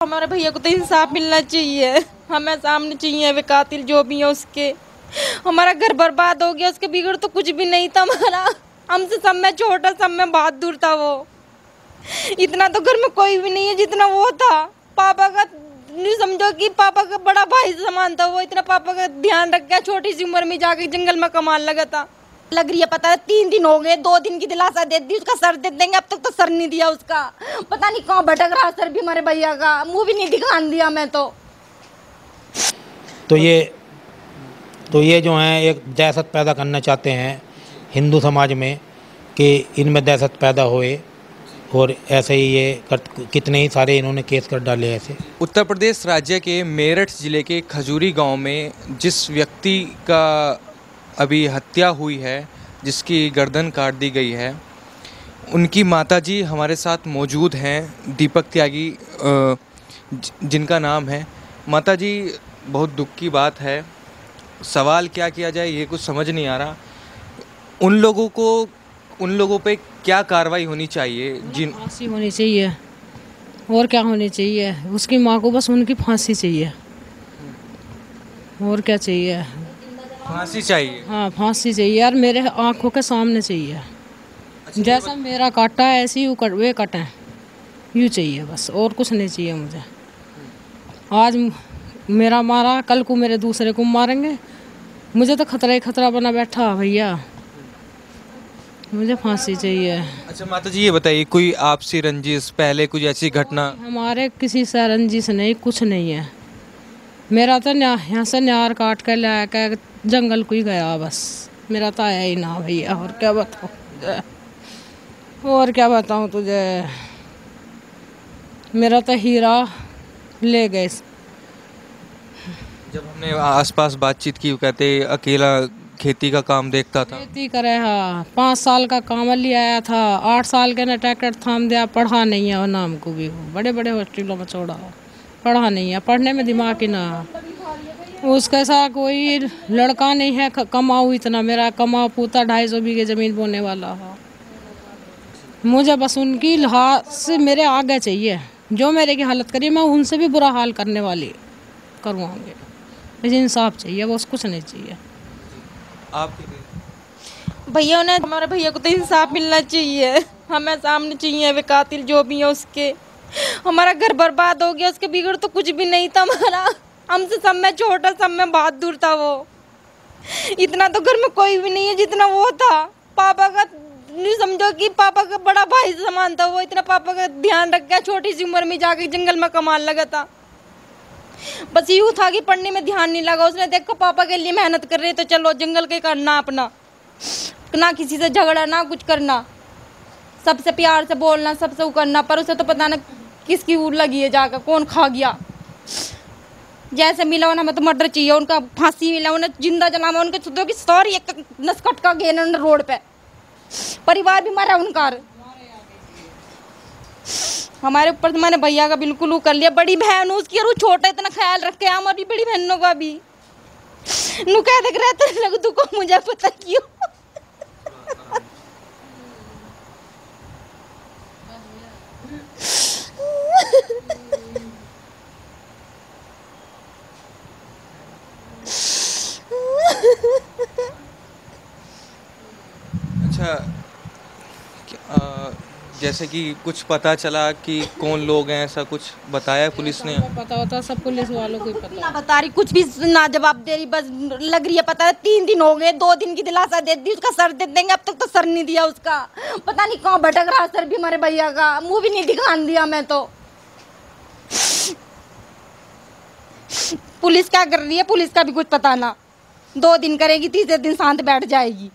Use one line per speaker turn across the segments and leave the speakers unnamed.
हमारे भैया को तो इंसाफ मिलना चाहिए, हमें सामने चाहिए वे कातिल जो भी है उसके। हमारा घर बर्बाद हो गया, उसके बिगड़ तो कुछ भी नहीं था हमारा, हमसे सब में छोटा, सब में बहादुर था वो। इतना तो घर में कोई भी नहीं है जितना वो था। पापा का नहीं समझो कि पापा का बड़ा भाई समान था वो, इतना पापा का ध्यान रख गया, छोटी सी उम्र में जाके जंगल में कमाने लगा था। लग रही है पता है 3 दिन हो गए, 2 दिन की दिलासा दे दी, उसका सर दे देंगे, अब तक तो सर नहीं दिया उसका। पता नहीं कहाँ भटक रहा सर भी हमारे भैया का, मुंह भी नहीं दिखाने दिया मैं तो
ये जो हैं एक दहशत पैदा करना चाहते हैं हिंदू समाज में कि इनमें दहशत पैदा होए, और ऐसे ही ये कितने ही सारे इन्होंने केस कर डाले ऐसे।
उत्तर प्रदेश राज्य के मेरठ ज़िले के खजूरी गांव में जिस व्यक्ति का अभी हत्या हुई है, जिसकी गर्दन काट दी गई है, उनकी माताजी हमारे साथ मौजूद हैं, दीपक त्यागी जिनका नाम है। माताजी, बहुत दुख की बात है, सवाल क्या किया जाए ये कुछ समझ नहीं आ रहा। उन लोगों पे क्या कार्रवाई होनी चाहिए?
फांसी होनी चाहिए, और क्या होनी चाहिए? उसकी माँ को बस उनकी फांसी चाहिए, और क्या चाहिए?
फांसी चाहिए।
हाँ, फांसी चाहिए यार, मेरे आंखों के सामने चाहिए। जैसा मेरा काटा है ऐसे ही वे कटें, यूँ चाहिए बस, और कुछ नहीं चाहिए मुझे। आज मेरा मारा, कल को मेरे दूसरे को मारेंगे, मुझे तो खतरा ही खतरा बना बैठा भैया, मुझे फांसी चाहिए।
अच्छा माता जी, ये बताइए, कोई आपसी रंजिश, पहले कुछ ऐसी घटना?
हमारे किसी से रंजिश नहीं, कुछ नहीं है। मेरा तो यहाँ से न्यार काट कर ले कर जंगल को ही गया बस, मेरा तो आया ही ना भैया। और क्या बताऊँ तुझे, मेरा तो हीरा ले गए।
जब हमने आसपास बातचीत की, कहते अकेला खेती का काम देखता था।
खेती करे, हाँ, 5 साल का काम लिया आया था, 8 साल के ने ट्रैक्टर थाम दिया, पढ़ा नहीं है वो, नाम को भी बड़े बड़े हॉस्टलों में छोड़ा, पढ़ा नहीं है, पढ़ने में दिमाग ही ना। उसके साथ कोई लड़का नहीं है, कमाऊ इतना, मेरा कमाऊ पूता 250 बीघे ज़मीन बोने वाला है। मुझे बस उनकी हाथ से मेरे आगे चाहिए, जो मेरे की हालत करी, मैं उनसे भी बुरा हाल करने वाली करवाऊँगी। मुझे इंसाफ चाहिए, बस कुछ नहीं चाहिए।
आप
भैया ने, हमारे भैया को तो इंसाफ मिलना चाहिए, हमें सामने चाहिए वे कातिल जो भी है उसके। हमारा घर बर्बाद हो गया, उसके बिगड़ तो कुछ भी नहीं था हमारा, हमसे सब में छोटा, सब में बहादुर था वो। इतना तो घर में कोई भी नहीं है जितना वो था। पापा का नहीं समझो कि पापा का बड़ा भाई समान था वो, इतना पापा का ध्यान रख गया, छोटी सी उम्र में जाके जंगल में कमाने लगा था। बस यूँ था कि पढ़ने में ध्यान नहीं लगा उसने, देखो पापा के लिए मेहनत कर रहे तो चलो जंगल के करना अपना, ना किसी से झगड़ा, ना कुछ करना, सबसे प्यार से बोलना, सबसे वो करना। पर उसे तो पता ना किसकी ऊर लगी है, जाकर कौन खा गया। जैसे मिला उन्हें, हमें तो मर्डर चाहिए, उनका फांसी मिला, उन्हें जिंदा जलाना, उनके सुधो की सॉरी एक नसकट का गेन रोड पे, परिवार भी मरा उनका। हमारे ऊपर तुम्हारे भैया का बिल्कुल वो कर लिया, बड़ी बहन उसकी, और वो छोटा इतना ख्याल रखे, हमारी बड़ी बहनों का भी नु कह देख रहते लग तू को, मुझे पता क्यों।
अच्छा, जैसे कि कुछ पता चला कि कौन लोग हैं, ऐसा कुछ बताया पुलिस ने?
पता होता सब पुलिस वालों को ही पता।
ना बता रही, कुछ भी ना जवाब दे रही, बस लग रही है पता है 3 दिन हो गए, 2 दिन की दिलासा दे दी, उसका सर दे देंगे, अब तक तो सर नहीं दिया उसका। पता नहीं कहाँ भटक रहा सर भी हमारे भैया का, मुंह भी नहीं दिखाने दिया मैं तो। पुलिस क्या कर रही है, पुलिस का भी कुछ पता ना, 2 दिन करेगी, तीसरे दिन शांत बैठ जाएगी।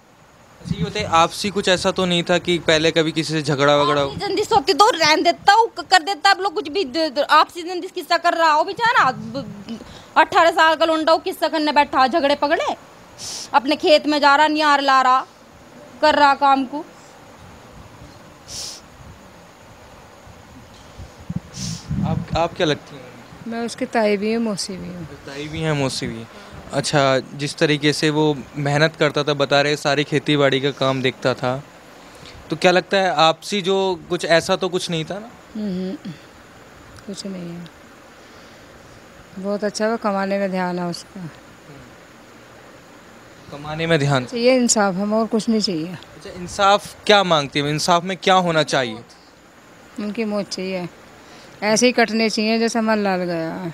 अच्छा ये बताइए, आपसी कुछ ऐसा तो नहीं था कि पहले कभी किसी से झगड़ा वगड़ा हो?
जंदिस होती तो रहन देता हूँ, कर देता, अब लोग कुछ भी आपसी जंदिस किस्सा कर रहा हो बेचारा, 18 साल का लौंडा किस्सा करने बैठा, झगड़े पगड़े, अपने खेत में जा रहा, नियार ला रहा, कर रहा काम को।
आप क्या लगती हैं?
मैं उसकी ताई भी हूँ, मौसी भी हूँ।
ताई भी हैं, मौसी भी हैं। अच्छा, जिस तरीके से वो मेहनत करता था, बता रहे सारी खेती बाड़ी का काम देखता था, तो क्या लगता है आपसी जो कुछ ऐसा तो कुछ नहीं था ना?
कुछ नहीं है। बहुत अच्छा, वो कमाने में ध्यान है उसका।
कमाने में ध्यान।
चाहिए इंसाफ, हम और कुछ नहीं चाहिए।
अच्छा, इंसाफ क्या मांगती है? इंसाफ में क्या होना चाहिए?
उनकी मौत चाहिए, ऐसे ही कटने चाहिए जैसे मन लाल गया है।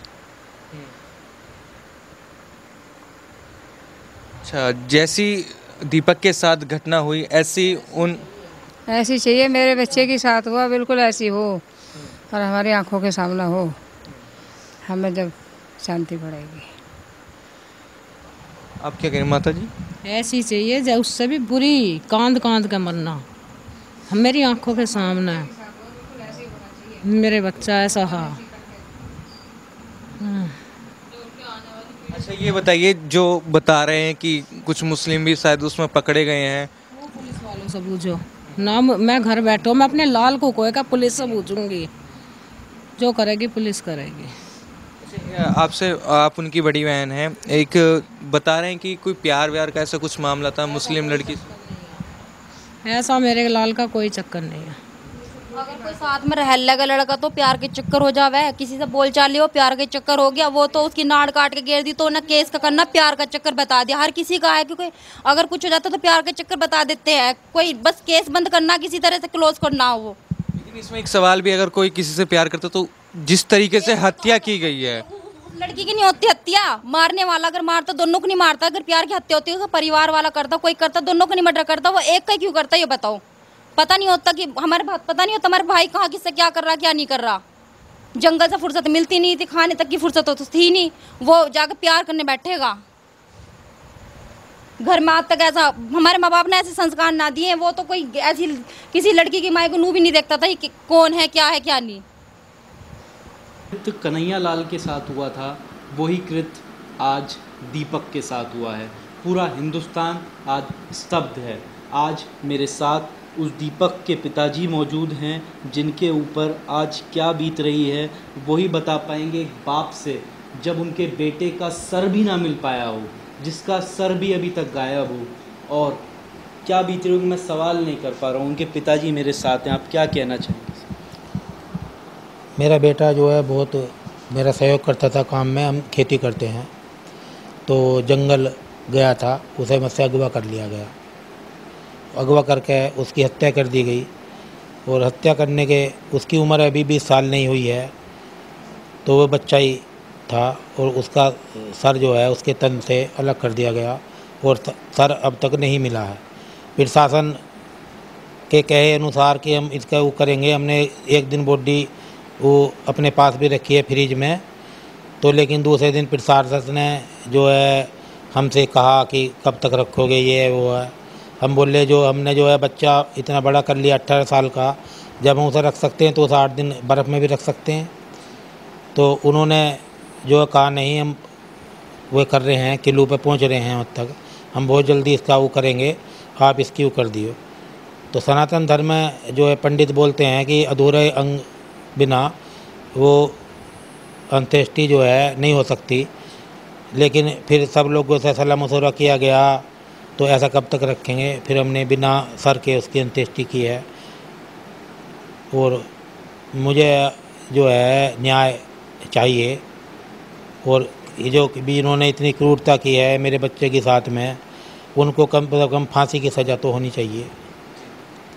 अच्छा, जैसी दीपक के साथ घटना हुई ऐसी
ऐसी चाहिए, मेरे बच्चे के साथ हुआ बिल्कुल ऐसी हो और हमारी आंखों के सामने हो, हमें जब शांति पड़ेगी।
आप क्या कहें माता जी?
ऐसी चाहिए जो उससे भी बुरी, कांद कांद के मरना। हम मेरी आंखों के सामने मेरे बच्चा ऐसा हा।
अच्छा, ये बताइए, जो बता रहे हैं कि कुछ मुस्लिम भी शायद उसमें पकड़े गए हैं।
वो पुलिस वालों से पूछो ना, मैं घर बैठो, मैं अपने लाल को कोई पुलिस से पूछूंगी, जो करेगी पुलिस करेगी।
आपसे, आप उनकी बड़ी बहन हैं, एक बता रहे हैं कि कोई प्यार व्यार का ऐसा कुछ मामला था मुस्लिम लड़की से।
ऐसा मेरे लाल का कोई चक्कर नहीं है।
अगर कोई साथ में रह लगा लड़का तो प्यार के चक्कर हो जावे, किसी से बोल चाल लियो प्यार के चक्कर हो गया, वो तो उसकी नाड़ काट के गिर दी तो ना केस का करना, प्यार का चक्कर बता दिया। हर किसी का है, क्योंकि अगर कुछ हो जाता तो प्यार के चक्कर बता देते हैं, कोई बस केस बंद करना, किसी तरह से क्लोज करना हो वो।
लेकिन इसमें एक सवाल भी, अगर कोई किसी से प्यार करता तो जिस तरीके से हत्या की गई है,
लड़की की नहीं होती हत्या, मारने वाला अगर मारता दोनों को नहीं मारता। अगर प्यार की हत्या होती है तो परिवार वाला करता, कोई करता, दोनों को नहीं मर्डर करता, वो एक का क्यों करता ये बताओ। पता नहीं होता कि पता नहीं होता हमारे भाई कहाँ किससे क्या कर रहा क्या नहीं कर रहा। जंगल से फुर्सत मिलती नहीं थी, खाने तक की फुर्सत तो थी नहीं, वो जाकर प्यार करने बैठेगा। घर में आज तक ऐसा हमारे माँ बाप ने ऐसे संस्कार ना दिए, वो तो कोई ऐसी किसी लड़की की माँ को नू भी नहीं देखता था कि कौन है क्या नहीं।
कृत्य कन्हैया लाल के साथ हुआ था, वही कृत्य आज दीपक के साथ हुआ है। पूरा हिंदुस्तान आज स्तब्ध है। आज मेरे साथ उस दीपक के पिताजी मौजूद हैं, जिनके ऊपर आज क्या बीत रही है वही बता पाएंगे। एक बाप से जब उनके बेटे का सर भी ना मिल पाया हो, जिसका सर भी अभी तक गायब हो, और क्या बीत रही होगी मैं सवाल नहीं कर पा रहा हूँ। उनके पिताजी मेरे साथ हैं, आप क्या कहना चाहेंगे?
मेरा बेटा जो है बहुत मेरा सहयोग करता था काम में, हम खेती करते हैं, तो जंगल गया था, उसे मुझसे अगवा कर लिया गया। अगवा करके उसकी हत्या कर दी गई, और हत्या करने के उसकी उम्र अभी 20 साल नहीं हुई है, तो वो बच्चा ही था, और उसका सर जो है उसके तन से अलग कर दिया गया, और सर अब तक नहीं मिला है। फिर शासन के कहे अनुसार कि हम इसका वो करेंगे, हमने एक दिन बॉडी वो अपने पास भी रखी है फ्रिज में, तो लेकिन दूसरे दिन फिर शासन ने जो है हमसे कहा कि कब तक रखोगे, ये है वो है। हम बोले जो हमने जो है बच्चा इतना बड़ा कर लिया 18 साल का, जब हम उसे रख सकते हैं तो उसे 8 दिन बर्फ़ में भी रख सकते हैं। तो उन्होंने जो कहा नहीं, हम वो कर रहे हैं, किलो पे पहुंच रहे हैं, अब तक हम बहुत जल्दी इसका वो करेंगे, आप इसकी वो कर दियो। तो सनातन धर्म में जो है पंडित बोलते हैं कि अधूरे अंग बिना वो अंत्येष्टि जो है नहीं हो सकती, लेकिन फिर सब लोगों से सलाह मशवरा किया गया, तो ऐसा कब तक रखेंगे। फिर हमने बिना सर के उसकी अंत्येष्टि की है, और मुझे जो है न्याय चाहिए, और ये जो भी इन्होंने इतनी क्रूरता की है मेरे बच्चे के साथ में, उनको कम से कम फांसी की सज़ा तो होनी चाहिए।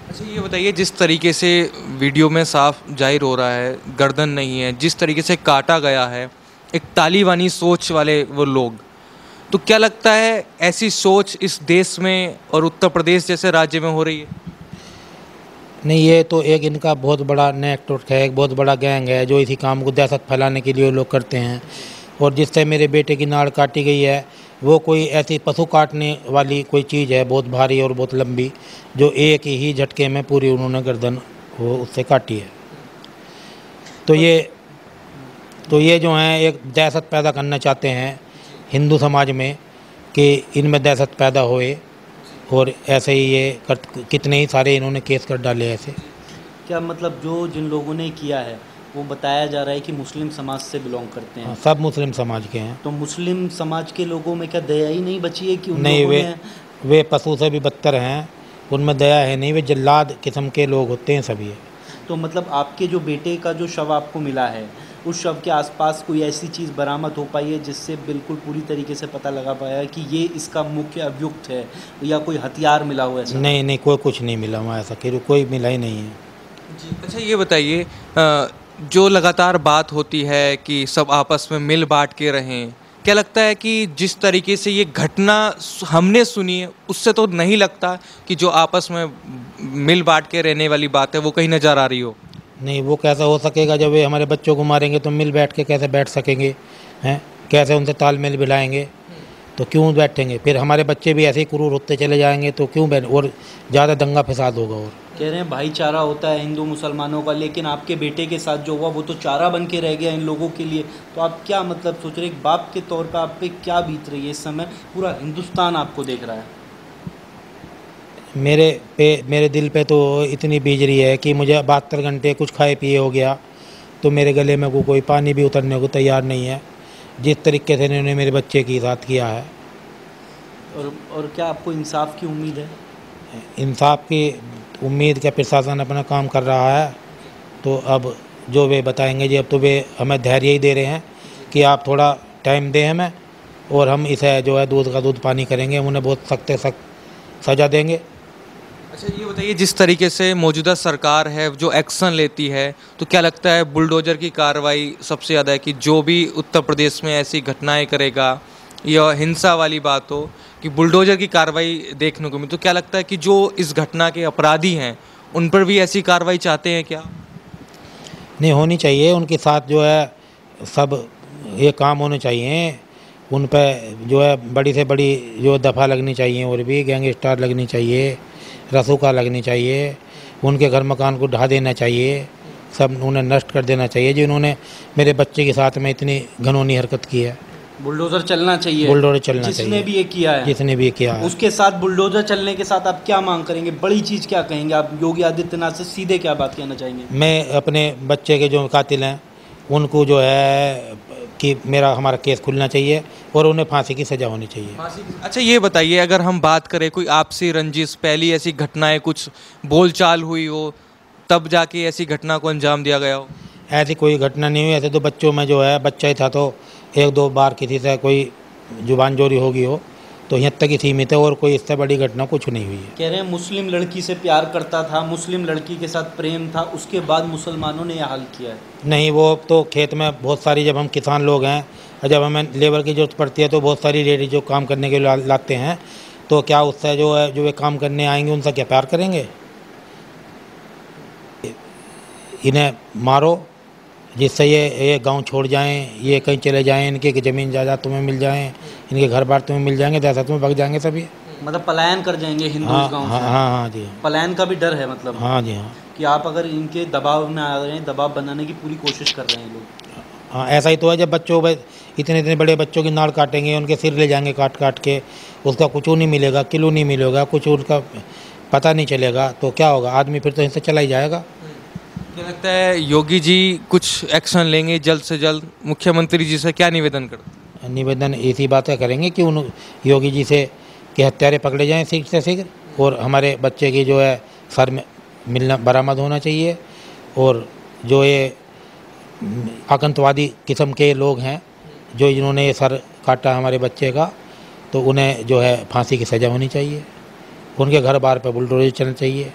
अच्छा, ये बताइए, जिस तरीके से वीडियो में साफ जाहिर हो रहा है गर्दन नहीं है, जिस तरीके से काटा गया है, एक तालिबानी सोच वाले वो लोग, तो क्या लगता है ऐसी सोच इस देश में और उत्तर प्रदेश जैसे राज्य में हो रही है?
नहीं, ये तो एक इनका बहुत बड़ा नेटवर्क है, एक बहुत बड़ा गैंग है, जो इसी काम को दहशत फैलाने के लिए लोग करते हैं। और जिससे मेरे बेटे की नाड़ काटी गई है, वो कोई ऐसी पशु काटने वाली कोई चीज़ है, बहुत भारी और बहुत लंबी, जो एक ही झटके में पूरी उन्होंने गर्दन वो उससे काटी है। तो ये जो हैं एक दहशत पैदा करना चाहते हैं हिंदू समाज में, कि इनमें दहशत पैदा होए, और ऐसे ही ये कितने ही सारे इन्होंने केस कर डाले ऐसे।
क्या मतलब जो जिन लोगों ने किया है वो बताया जा रहा है कि मुस्लिम समाज से बिलोंग करते हैं?
सब मुस्लिम समाज के हैं।
तो मुस्लिम समाज के लोगों में क्या दया ही नहीं बची है कि उन
नहीं,
लोगों ने...
वे पशु से भी बदतर हैं, उनमें दया है नहीं, वे जल्लाद किस्म के लोग होते हैं सभी।
तो मतलब आपके जो बेटे का जो शव आपको मिला है उस शव के आसपास कोई ऐसी चीज़ बरामद हो पाई है जिससे बिल्कुल पूरी तरीके से पता लगा पाया है कि ये इसका मुख्य अभियुक्त है, या कोई हथियार मिला हुआ है?
नहीं नहीं, कोई कुछ नहीं मिला वहाँ, ऐसा कोई मिला ही नहीं है।
जी, अच्छा ये बताइए, जो लगातार बात होती है कि सब आपस में मिल बांट के रहें, क्या लगता है कि जिस तरीके से ये घटना हमने सुनी है उससे तो नहीं लगता कि जो आपस में मिल बांट के रहने वाली बात है वो कहीं नज़र आ रही हो?
नहीं, वो कैसा हो सकेगा जब ये हमारे बच्चों को मारेंगे तो मिल बैठ के कैसे बैठ सकेंगे हैं? कैसे उनसे तालमेल बिठाएंगे? तो क्यों बैठेंगे? फिर हमारे बच्चे भी ऐसे ही क्रूर होते चले जाएंगे तो क्यों बैठ, और ज़्यादा दंगा फसाद होगा। और
कह रहे हैं भाईचारा होता है हिंदू मुसलमानों का, लेकिन आपके बेटे के साथ जो हुआ वो तो चारा बन के रह गया इन लोगों के लिए। तो आप क्या मतलब सोच रहे, एक बाप के तौर पर आप पे क्या बीत रही है इस समय? पूरा हिंदुस्तान आपको देख रहा है।
मेरे दिल पे तो इतनी बीज रही है कि मुझे 72 घंटे कुछ खाए पिए हो गया तो मेरे गले में कोई पानी भी उतरने को तैयार नहीं है, जिस तरीके से इन्होंने मेरे बच्चे के साथ किया है।
और क्या आपको इंसाफ की उम्मीद है?
इंसाफ की उम्मीद क्या, प्रशासन अपना काम कर रहा है तो अब जो वे बताएंगे जी, अब तो वे हमें धैर्य ही दे रहे हैं कि आप थोड़ा टाइम दें हमें, और हम इसे जो है दूध का दूध पानी करेंगे, उन्हें बहुत सख्त सज़ा देंगे।
अच्छा ये बताइए, जिस तरीके से मौजूदा सरकार है जो एक्शन लेती है, तो क्या लगता है बुलडोज़र की कार्रवाई सबसे ज़्यादा है कि जो भी उत्तर प्रदेश में ऐसी घटनाएं करेगा या हिंसा वाली बात हो कि बुलडोज़र की कार्रवाई देखने को मिले, तो क्या लगता है कि जो इस घटना के अपराधी हैं उन पर भी ऐसी कार्रवाई चाहते हैं क्या?
नहीं, होनी चाहिए उनके साथ जो है सब ये काम होने चाहिए, उन पर जो है बड़ी से बड़ी जो दफ़ा लगनी चाहिए, और भी गैंगस्टर लगनी चाहिए, रसूखा लगनी चाहिए, उनके घर मकान को ढा देना चाहिए, सब उन्हें नष्ट कर देना चाहिए जिन्होंने मेरे बच्चे के साथ में इतनी घिनौनी हरकत की है।
बुलडोजर चलना चाहिए,
बुलडोजर चलना चाहिए,
जिसने भी ये किया है,
जिसने भी ये किया है।
उसके साथ बुलडोजर चलने के साथ आप क्या मांग करेंगे? बड़ी चीज़ क्या कहेंगे आप योगी आदित्यनाथ से? सीधे क्या बात कहना चाहेंगे?
मैं अपने बच्चे के जो कातिल हैं उनको जो है कि हमारा केस खुलना चाहिए और उन्हें फांसी की सज़ा होनी चाहिए।
अच्छा ये बताइए, अगर हम बात करें कोई आपसी रंजिश, पहली ऐसी घटनाएं कुछ बोलचाल हुई हो तब जाके ऐसी घटना को अंजाम दिया गया हो?
ऐसी कोई घटना नहीं हुई। ऐसे तो बच्चों में जो है, बच्चा ही था तो 1-2 बार किसी से कोई जुबान जोरी होगी हो, तो यहाँ तक ही सीमित है, और कोई इससे बड़ी घटना कुछ नहीं हुई है।
कह रहे हैं मुस्लिम लड़की से प्यार करता था, मुस्लिम लड़की के साथ प्रेम था, उसके बाद मुसलमानों ने यह हाल किया है।
नहीं, वो तो खेत में बहुत सारी, जब हम किसान लोग हैं और जब हमें लेबर की ज़रूरत पड़ती है तो बहुत सारी लेडीज जो काम करने के लिए लाते हैं, तो क्या उससे जो है जो वे काम करने आएंगे उनसे क्या प्यार करेंगे? इन्हें मारो जिससे ये गांव छोड़ जाएं, ये कहीं चले जाएं, इनके ज़मीन जायदाद तुम्हें मिल जाएं, इनके घर बार तुम्हें मिल जाएंगे, दहशत में भाग जाएंगे सभी।
मतलब पलायन कर जाएंगे हिंदू
हाँ,
गांव
हाँ,
से?
हाँ जी,
पलायन का भी डर है मतलब?
हाँ जी, हाँ,
कि आप अगर इनके दबाव में आ रहे हैं, दबाव बनाने की पूरी कोशिश कर रहे हैं लोग।
हाँ, ऐसा ही तो है। जब बच्चों इतने बड़े बच्चों की नाड़ काटेंगे, उनके सिर ले जाएंगे काट काट के, उसका कुछ नहीं मिलेगा, किलो नहीं मिलेगा, कुछ उनका पता नहीं चलेगा, तो क्या होगा? आदमी फिर तो इनसे चला ही जाएगा।
क्या लगता है योगी जी कुछ एक्शन लेंगे जल्द से जल्द? मुख्यमंत्री जी से क्या निवेदन करते?
निवेदन इसी बातें करेंगे कि उन योगी जी से कि हत्यारे पकड़े जाएं शीघ्र से शीघ्र, और हमारे बच्चे की जो है सर में मिलना बरामद होना चाहिए, और जो ये आतंकवादी किस्म के लोग हैं जो जिन्होंने ये सर काटा हमारे बच्चे का, तो उन्हें जो है फांसी की सज़ा होनी चाहिए, उनके घर बार पर बुलडोजर चलना चाहिए।